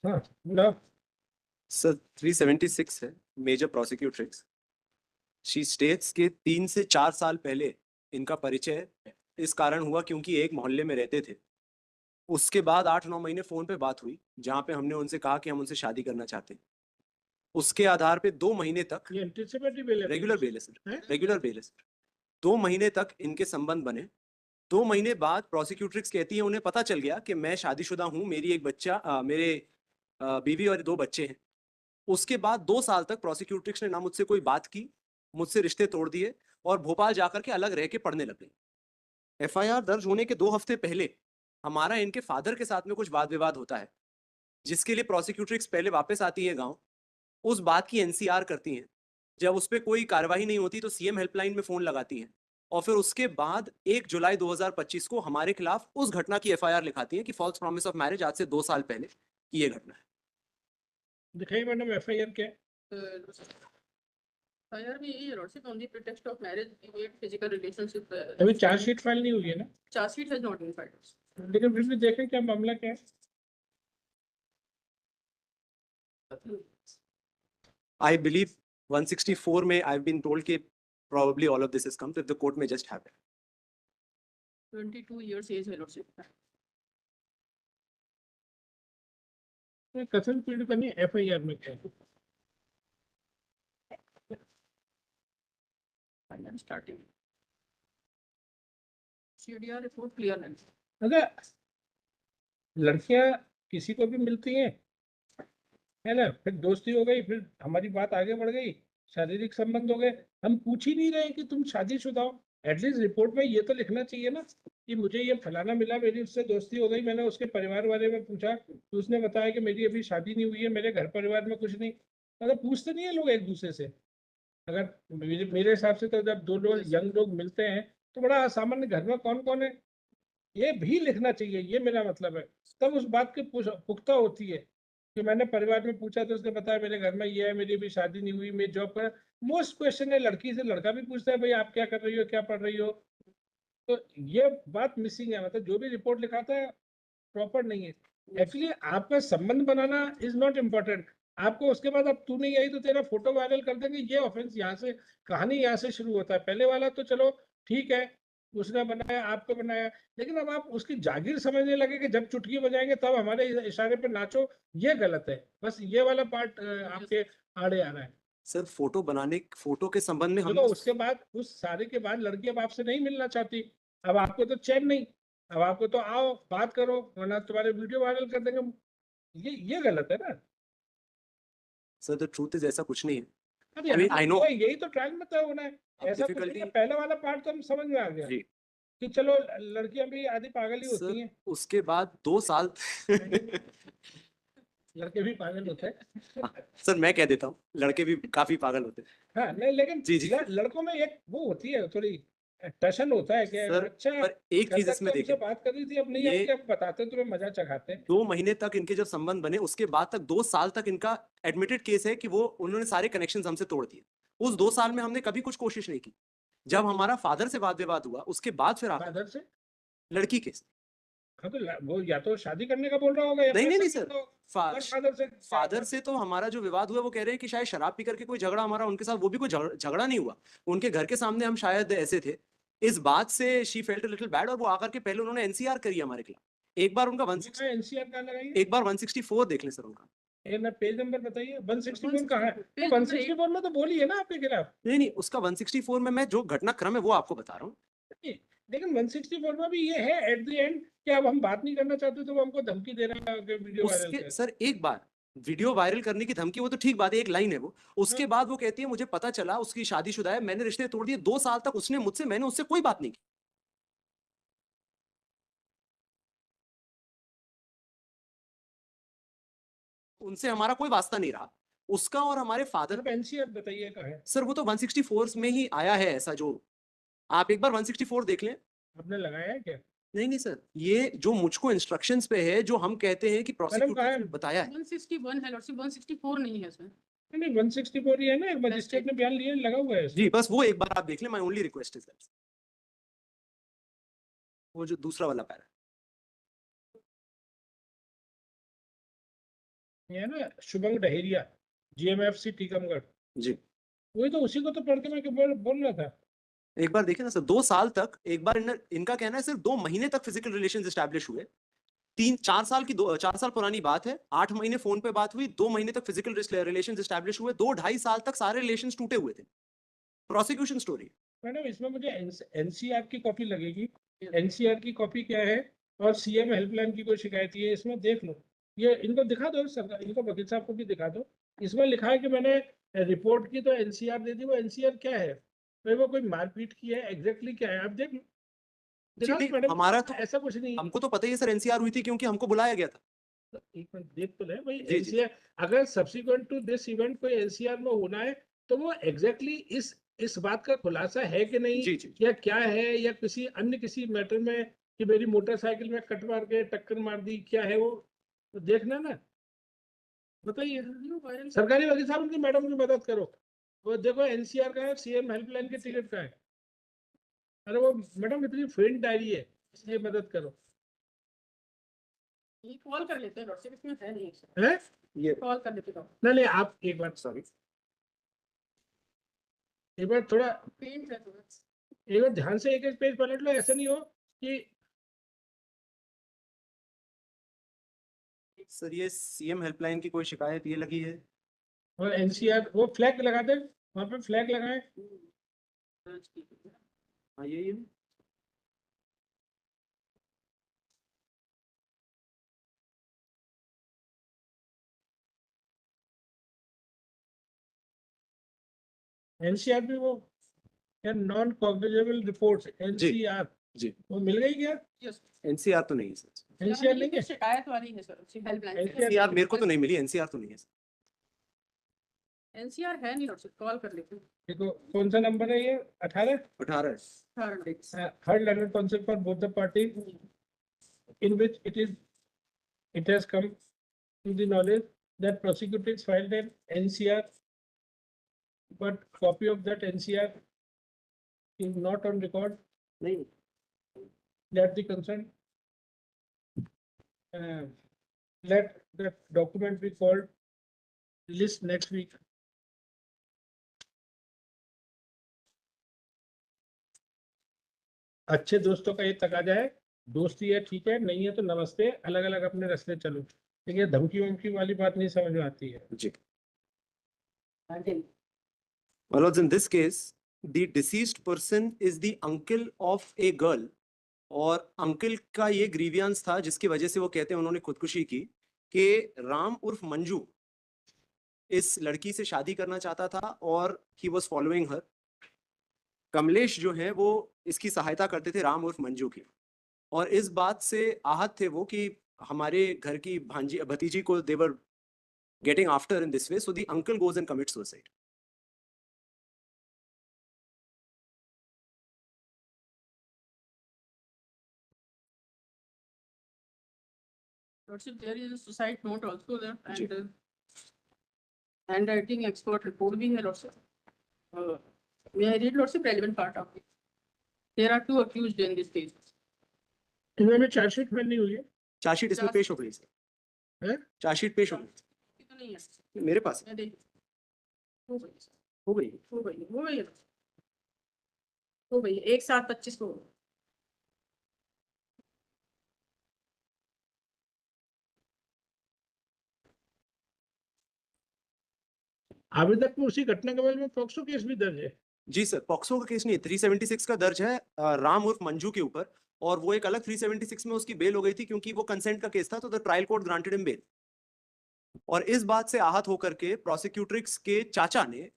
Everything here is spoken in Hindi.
हाँ ना। सर 376 है मेजर प्रोसिक्यूट्रिक्स। शी स्टेट्स के 3 से 4 साल पहले इनका परिचय इस कारण हुआ क्योंकि एक मोहल्ले में रहते थे। उसके बाद 8-9 महीने फोन पे बात हुई जहां पे हमने उनसे कहा कि हम उनसे शादी करना चाहते हैं। उसके आधार पे 2 महीने तक ये एंटिसिपेटरी बेल रेगुलर बेल है सर, है? रेगुलर बेल है सर। 2 महीने तक इनके संबंध बने। 2 महीने बाद प्रोसिक्यूट्रिक्स कहती है उन्हें पता चल गया कि मैं शादीशुदा हूँ, मेरी एक बच्चा मेरे बीवी और 2 बच्चे हैं। उसके बाद 2 साल तक प्रोसिक्यूट्रिक्स ने ना मुझसे कोई बात की, मुझसे रिश्ते तोड़ दिए और भोपाल जाकर के अलग रह के पढ़ने लगे। एफआईआर दर्ज होने के 2 हफ्ते पहले हमारा इनके फादर के साथ में कुछ वाद विवाद होता है, जिसके लिए प्रोसिक्यूट्रिक्स पहले वापस आती है गांव, उस बात की एनसीआर करती हैं। जब उस पर कोई कार्रवाई नहीं होती तो सीएम हेल्पलाइन में फोन लगाती हैं और फिर उसके बाद 1 जुलाई 2025 को हमारे खिलाफ उस घटना की एफआईआर लिखाती हैं कि फॉल्स प्रॉमिस ऑफ मैरिज आज से 2 साल पहले की ये घटना है। दिखाई मैडम एफआईआर क्या है? एफआईआर में यही है lordship, on the pretext of marriage we physical relationship. अभी चार्जशीट फाइल नहीं हुई है ना? Chargesheet has not been filed. लेकिन फिर भी देखें क्या मामला क्या है। I believe 164 में I've been told कि probably all of this has come, so if the court may just have it. 22 years as है लॉर्डशिप। कथन पीड़ित नहीं एफआईआर में क्या है? स्टार्टिंग सीडीआर रिपोर्ट क्लियर है। अगर लड़कियां किसी को भी मिलती हैं है ना, फिर दोस्ती हो गई, फिर हमारी बात आगे बढ़ गई, शारीरिक संबंध हो गए, हम पूछ ही नहीं रहे कि तुम शादीशुदा हो। एटलीस्ट रिपोर्ट में ये तो लिखना चाहिए ना कि मुझे ये फलाना मिला, मेरी उससे दोस्ती हो गई, मैंने उसके परिवार बारे में पूछा तो उसने बताया कि मेरी अभी शादी नहीं हुई है, मेरे घर परिवार में कुछ नहीं। मतलब पूछते नहीं है लोग एक दूसरे से। अगर मेरे हिसाब से तो जब दो लोग यंग लोग मिलते हैं तो बड़ा असामान्य घर में कौन कौन है ये भी लिखना चाहिए, ये मेरा मतलब है। तब उस बात की पुख्ता होती है कि मैंने परिवार में पूछा तो उसने बताया मेरे घर में ये है, मेरी अभी शादी नहीं हुई, मैं जॉब कर। मोस्ट क्वेश्चन है लड़की से, लड़का भी पूछता है भाई आप क्या कर रही हो, क्या पढ़ रही हो। तो ये बात मिसिंग है, मतलब जो भी रिपोर्ट लिखाता है प्रॉपर नहीं है। एक्चुअली आपका संबंध बनाना इज नॉट इम्पोर्टेंट। आपको उसके बाद अब तू नहीं आई तो तेरा फोटो वायरल कर देंगे, ये ऑफेंस यहाँ से, कहानी यहाँ से शुरू होता है। पहले वाला तो चलो ठीक है, उसने बनाया आपको बनाया, लेकिन अब आप उसकी जागीर समझने लगे कि जब चुटकी बजाएंगे तब हमारे इशारे पे नाचो, ये गलत है। बस ये वाला पार्ट आपके आड़े आ रहा है। सर फोटो के संबंध में देखो हम उसके बाद, उस सारे के बाद लड़की अब आपसे नहीं मिलना चाहती। अब आपको तो चैन नहीं, अब आपको तो आओ बात करो वरना तुम्हारे वीडियो वायरल कर देंगे। ये गलत है ना। सर द ट्रूथ इज ऐसा कुछ नहीं है। अरे I mean, I know. यही तो ट्रायल में तय होना है। अब ऐसा कुछ नहीं difficulty- है, पहले वाला पार्ट तो हम समझ में आ गया जी कि चलो लड़कियां भी आधी पागल ही होती सर, हैं, उसके बाद 2 साल लड़के भी पागल होते हैं। सर मैं कह देता हूँ लड़के भी काफी पागल होते हैं। हाँ नहीं, लेकिन जी जी लड़कों में एक वो होती है थोड़ी टशन होता है कि सर, अच्छा पर एक कल चीज तक इसमें तो हमसे देखें, बात कर रही थी, अब नहीं ये आती, अब बताते तुम्हें मजा चखाते हैं। 2 महीने तक इनके जब संबंध बने उसके बाद तक 2 साल तक इनका एडमिटेड केस है कि वो उन्होंने सारे कनेक्शन हमसे तोड़ दिए। उस 2 साल में हमने कभी कुछ कोशिश नहीं की। जब हमारा फादर से वाद विवाद हुआ उसके बाद फिर आप फादर से? लड़की के हाँ तो वो या तो शादी करने का बोल रहा होगा या नहीं नहीं पैसे नहीं की सर, तो। और फादर से फादर से तो हमारा जो विवाद हुआ वो कह रहे हैं कि शायद शराब पी करके कोई झगड़ा हमारा उनके साथ, वो भी कोई झगड़ा नहीं हुआ। उनके घर के सामने हम शायद ऐसे थे। इस बात से she felt a little bad और वो आकर के पहले उन्होंने एनसीआर करी हमारे खिलाफ। एक बार उनका 160 एनसीआर का लगाइए, एक बार 164 देख लें सर उनका। ये ना पेज नंबर बताइए। 164 कहाँ है? 164 में तो बोली है ना आपके खिलाफ। नहीं नहीं, उसका 164 में मैं जो घटनाक्रम है वो आपको बता रहा हूँ। लेकिन 164 में भी ये है एट द एंड कि अब हम बात नहीं करना चाहते तो वो हमको धमकी दे रहा है वीडियो वायरल उसके कर। सर एक बार वीडियो वायरल करने की धमकी, वो तो ठीक बात है, एक लाइन है वो। उसके हाँ। बाद वो कहती है मुझे पता चला उसकी शादीशुदा है, मैंने रिश्ते तोड़ दिए। 2 साल तक उसने मुझसे, मैंने उससे कोई बात नहीं की। उनसे हमारा कोई वास्ता नहीं रहा, उसका और हमारे फादर। एनसीआर बताइए कहाँ है? सर वो तो 164 में ही आया है ऐसा, जो आप एक बार 164 देख लें। आपने लगाया है क्या? नहीं नहीं सर, ये जो मुझको इंस्ट्रक्शंस पे है, जो हम कहते हैं कि प्रोसिक्यूटर ने बताया है। 161 है लॉर्डशिप, 164 नहीं है इसमें। नहीं 164 ही है ना, एक मजिस्ट्रेट ने बयान लिया लगा हुआ है इसमें। जी बस वो एक बार आप देख लें, my only request is that. वो जो दूसरा वाला पैरा ये है ना शुभंग डहेरिया, GMFC टीकमगढ़, जी, वही तो, उसी को तो पढ़ के मैं बोल रहा था। एक बार देखिए ना सर, 2 साल तक, एक बार इनका कहना है सिर्फ 2 महीने तक फिजिकल रिलेशंस एस्टैब्लिश हुए। 4 साल पुरानी बात है, 8 महीने फोन पे बात हुई, 2 महीने तक फिजिकल रिलेशंस एस्टैब्लिश हुए, 2-2.5 साल तक सारे रिलेशंस टूटे हुए थे। Prosecution story. मैडम इसमें मुझे NCR की कॉपी लगेगी, NCR की कॉपी क्या है, और CM हेल्पलाइन की कोई शिकायत है, इसमें देख लो, ये इनको दिखा दो सरकार, इनको वकील साहब को भी दिखा दो, इसमें लिखा है कि मैंने रिपोर्ट की तो NCR दे दी, वो NCR क्या है, तो वो कोई मारपीट की है, एग्जैक्टली क्या है, आप देख लो, जी, दिखा दो नहीं, मैडम, हमारा तो, ऐसा कुछ नहीं है। हमको तो पता ही है सर, एनसीआर हुई थी क्योंकि हमको बुलाया गया था। तो एक मिनट देख तो ले भाई, जी, जी। NCR अगर सब्सिक्वेंट टू दिस इवेंट कोई NCR में होना है, तो वो एग्जैक्टली इस बात का खुलासा है कि नहीं, जी, जी। या क्या है, या किसी मैटर में कि मेरी मोटरसाइकिल में कट मार के टक्कर मार दी, क्या है वो, तो देखना ना, बताइए। सरकारी वकील साहब उनकी मैडम की मदद करो, वो देखो NCR का है, CM हेल्पलाइन के टिकट का है, अरे वो मैडम इतनी फेंट डायरी है, इसलिए मदद करो। ये कॉल कर लेते हैं लॉर्डशिप, इसमें है नहीं, है ये कॉल कर लेते हैं। नहीं, आप एक बार सॉरी, एक बार थोड़ा, पेंट है थोड़ा। एक बार ध्यान से एक पेज पलट लो, ऐसा नहीं हो कि सर ये सीएम हेल्पलाइन की कोई शिकायत ये लगी है। और NCR वो फ्लैग लगा दे, वहां पे फ्लैग लगाए, हाँ, यही है। NCR भी वो नॉन कॉग्निजेबल रिपोर्ट्स, NCR जी, वो मिल गई क्या, यस, एनसीआर तो नहीं है सर। NCR नहीं है, शिकायत वाली है सर, हेल्पलाइन NCR एनसीआर मेरे को तो नहीं मिली, एनसीआर तो नहीं है सर। NCR है नहीं लॉर्डशिप, कॉल कर लेते हैं। देखो कौन सा नंबर है ये, 18, 18 है। Third land concept for both the party in which it has come to the knowledge that prosecutors filed an NCR, but copy of that NCR is not on record, नहीं, let the concerned let that document be called list next week. अच्छे दोस्तों का ये तकाजा है, दोस्ती है ठीक है, नहीं है तो नमस्ते, अलग अलग अपने रास्ते चलो, लेकिन ये धमकी वमकी वाली बात नहीं समझ में आती है। जी। My lords, in this case, the deceased person is the uncle of a girl, और अंकल का ये ग्रीवियंस था जिसकी वजह से वो कहते हैं उन्होंने खुदकुशी की, कि राम उर्फ मंजू इस लड़की से शादी करना चाहता था और he was following her. Kamlesh जो है वो इसकी सहायता करते थे राम उर्फ मंजू की, और इस बात से आहत थे वो कि हमारे घर की भांजी भतीजी को they were getting after in this way, so the uncle goes and commits suicide. Lordship, there is a suicide note also there, जी। and handwriting expert report भी है lordship. May I read lordship relevant part of it? There are two accused in this case. इनमें चार्जशीट में नहीं हुई है, चार्जशीट इसमें पेश हो गई सर, हैं? चार्जशीट पेश हो गई तो नहीं है, मेरे पास, मैं देख, हो गई, हो गई। हो गई, हो गई, हो गई, 1/7/25 को। आवेदक में उसी घटना के बारे में पॉक्सो केस भी दर्ज है। जी सर, पॉक्सो का केस नहीं है, 376 का दर्ज है राम उर्फ मंजू के ऊपर, और वो एक अलग 376 में उसकी बेल हो गई थी क्योंकि वो कंसेंट का केस था, तो the trial court granted him bail. और इस बात से आहत होकर के प्रोसिक्यूट्रिक्स के चाचा ने